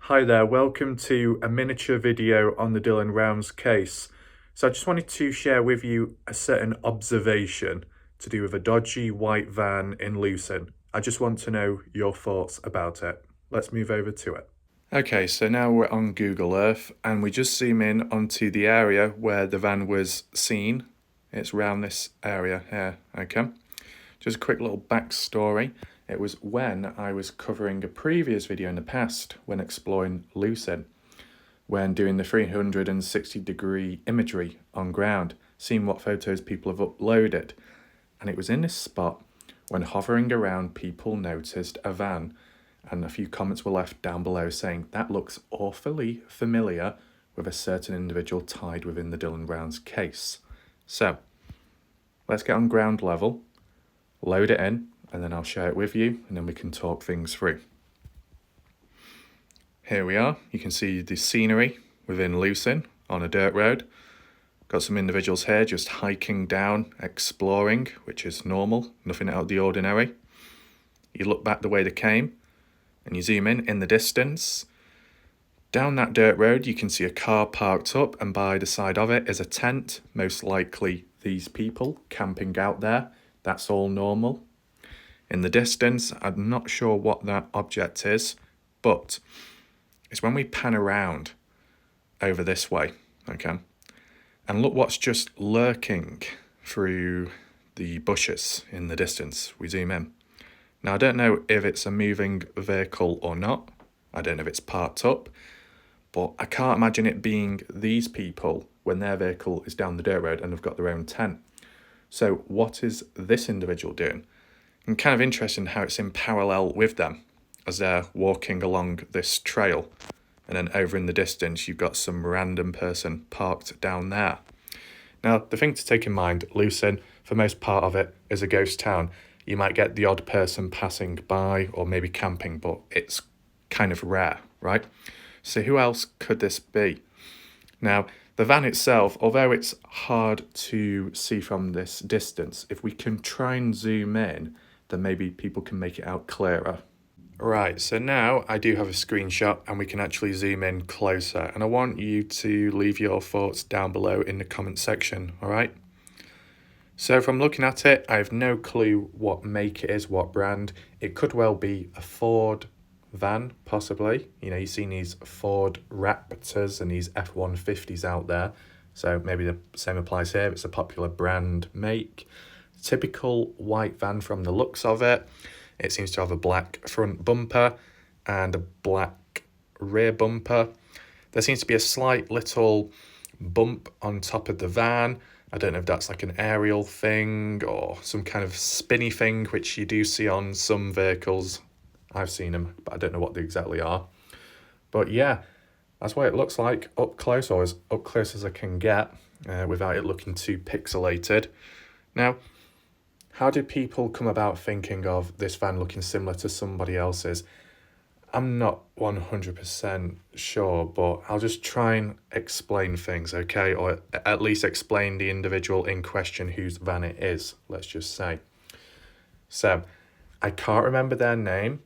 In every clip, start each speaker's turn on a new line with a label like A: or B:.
A: Hi there, welcome to a miniature video on the Dylan Rounds case. So I just wanted to share with you a certain observation to do with a dodgy white van in Lucin. I just want to know your thoughts about it. Let's move over to it. Okay, so now we're on Google Earth and we just zoom in onto the area where the van was seen. It's around this area here, okay? Just a quick little backstory. It was when I was covering a previous video in the past when exploring Lucin, when doing the 360-degree imagery on ground, seeing what photos people have uploaded. And it was in this spot when hovering around people noticed a van, and a few comments were left down below saying that looks awfully familiar with a certain individual tied within the Dylan Rounds case. So let's get on ground level, load it in, and then I'll share it with you, and then we can talk things through. Here we are. You can see the scenery within Lucin on a dirt road. Got some individuals here just hiking down, exploring, which is normal, nothing out of the ordinary. You look back the way they came, and you zoom in the distance. Down that dirt road, you can see a car parked up, and by the side of it is a tent, most likely these people camping out there. That's all normal. In the distance, I'm not sure what that object is, but it's when we pan around over this way, okay? And look what's just lurking through the bushes in the distance. We zoom in. Now, I don't know if it's a moving vehicle or not. I don't know if it's parked up, but I can't imagine it being these people when their vehicle is down the dirt road and have got their own tent. So what is this individual doing? And kind of interesting how it's in parallel with them as they're walking along this trail. And then over in the distance, you've got some random person parked down there. Now, the thing to take in mind, Lucin, for most part of it, is a ghost town. You might get the odd person passing by or maybe camping, but it's kind of rare, right? So who else could this be? Now, the van itself, although it's hard to see from this distance, if we can try and zoom in, then maybe people can make it out clearer. Right, so now I do have a screenshot and we can actually zoom in closer, and I want you to leave your thoughts down below in the comment section, all right? So from looking at it, I have no clue what make it is, what brand. It could well be a Ford van, possibly. You know, you've seen these Ford Raptors and these F-150s out there, so maybe the same applies here. It's a popular brand make. Typical white van from the looks of it. It seems to have a black front bumper and a black rear bumper. There seems to be a slight little bump on top of the van. I don't know if that's like an aerial thing or some kind of spinny thing, which you do see on some vehicles. I've seen them, but I don't know what they exactly are. But yeah, that's what it looks like up close, or as up close as I can get without it looking too pixelated. Now, how did people come about thinking of this van looking similar to somebody else's? I'm not 100% sure, but I'll just try and explain things, okay? Or at least explain the individual in question whose van it is, let's just say. So, I can't remember their name.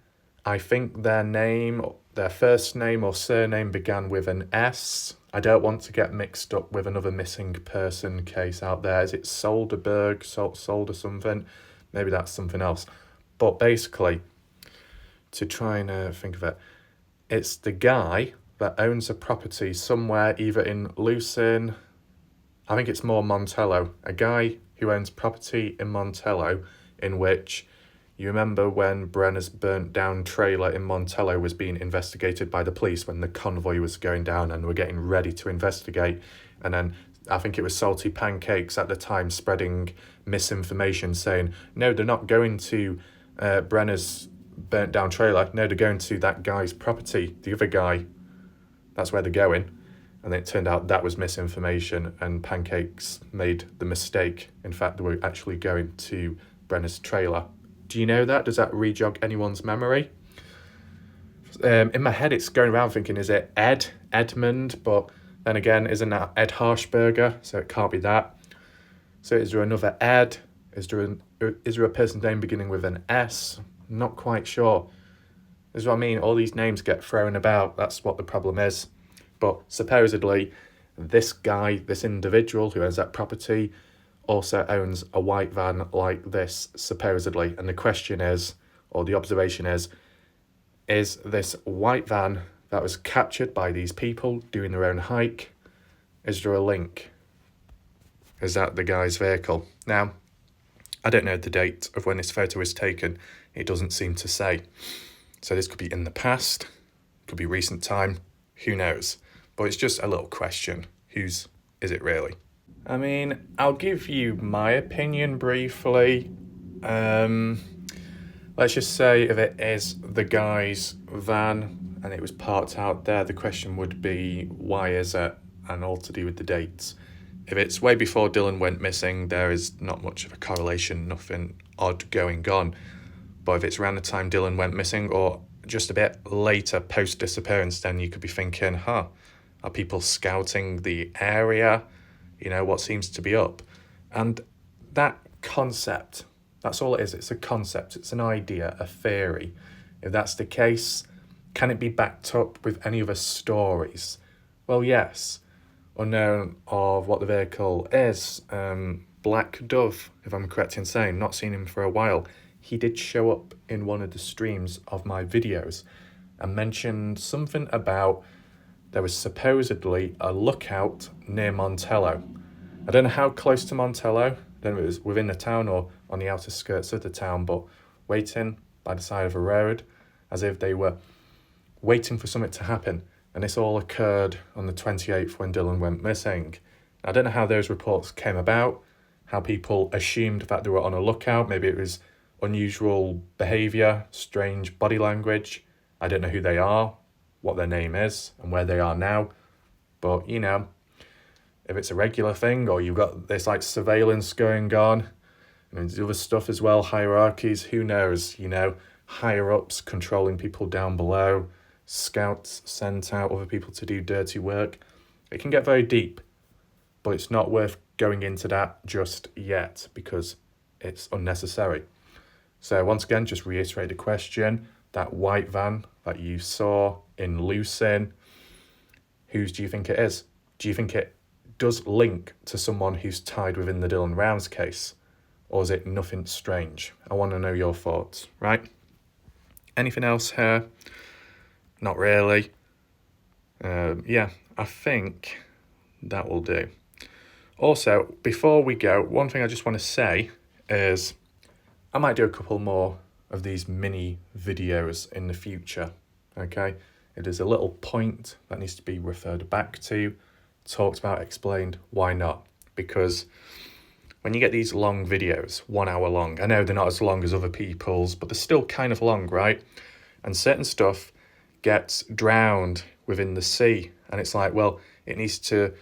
A: I think their first name or surname began with an S. I don't want to get mixed up with another missing person case out there. Is it Solderberg, Solder something? Maybe that's something else. But basically, to try and think of it, it's the guy that owns a property somewhere either in Lucin, I think it's more Montello, a guy who owns property in Montello, in which you remember when Brenner's burnt down trailer in Montello was being investigated by the police when the convoy was going down and were getting ready to investigate. And then I think it was Salty Pancakes at the time spreading misinformation saying, no, they're not going to Brenner's burnt down trailer. No, they're going to that guy's property, the other guy. That's where they're going. And then it turned out that was misinformation and Pancakes made the mistake. In fact, they were actually going to Brenner's trailer. Do you know that? Does that re-jog anyone's memory? In my head, it's going around thinking, is it Edmund? But then again, isn't that Ed Harshberger? So it can't be that. So is there another Ed? Is there a person's name beginning with an S? Not quite sure. This is what I mean, all these names get thrown about, that's what the problem is. But supposedly, this guy, this individual who owns that property, also owns a white van like this, supposedly. And the question is, or the observation is this white van that was captured by these people doing their own hike, is there a link? Is that the guy's vehicle? Now, I don't know the date of when this photo was taken. It doesn't seem to say. So this could be in the past, could be recent time, who knows? But it's just a little question. Whose is it really? I mean, I'll give you my opinion briefly. Let's just say if it is the guy's van and it was parked out there, the question would be, why is it? And all to do with the dates. If it's way before Dylan went missing, there is not much of a correlation, nothing odd going on. But if it's around the time Dylan went missing or just a bit later post-disappearance, then you could be thinking, are people scouting the area? You know, what seems to be up? And that concept, that's all it is. It's a concept. It's an idea, a theory. If that's the case, can it be backed up with any other stories? Well, yes. Unknown of what the vehicle is. Black Dove, if I'm correct in saying, not seen him for a while. He did show up in one of the streams of my videos and mentioned something about there was supposedly a lookout near Montello. I don't know how close to Montello, I don't know if it was within the town or on the outer skirts of the town, but waiting by the side of a road as if they were waiting for something to happen. And this all occurred on the 28th when Dylan went missing. I don't know how those reports came about, how people assumed that they were on a lookout. Maybe it was unusual behaviour, strange body language. I don't know who they are, what their name is, and where they are now. But, you know, if it's a regular thing or you've got this like surveillance going on, and there's other stuff as well, hierarchies, who knows, you know, higher ups controlling people down below, scouts sent out other people to do dirty work. It can get very deep, but it's not worth going into that just yet because it's unnecessary. So once again, just reiterate the question, that white van that you saw in Lucin, whose do you think it is? Do you think it does link to someone who's tied within the Dylan Rounds case? Or is it nothing strange? I want to know your thoughts, right? Anything else here? Not really. Yeah, I think that will do. Also, before we go, one thing I just want to say is I might do a couple more of these mini videos in the future, okay? If there's a little point that needs to be referred back to, talked about, explained, why not? Because when you get these long videos, 1 hour long, I know they're not as long as other people's, but they're still kind of long, right? And certain stuff gets drowned within the sea. And it's like, well, it needs to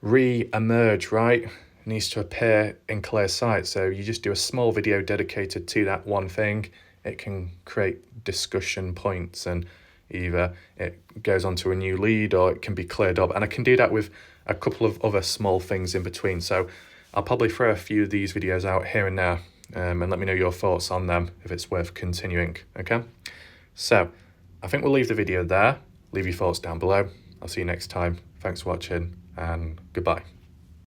A: re-emerge, right? It needs to appear in clear sight. So you just do a small video dedicated to that one thing. It can create discussion points and either it goes onto a new lead or it can be cleared up. And I can do that with a couple of other small things in between. So I'll probably throw a few of these videos out here and there and let me know your thoughts on them if it's worth continuing, okay? So I think we'll leave the video there. Leave your thoughts down below. I'll see you next time. Thanks for watching and goodbye.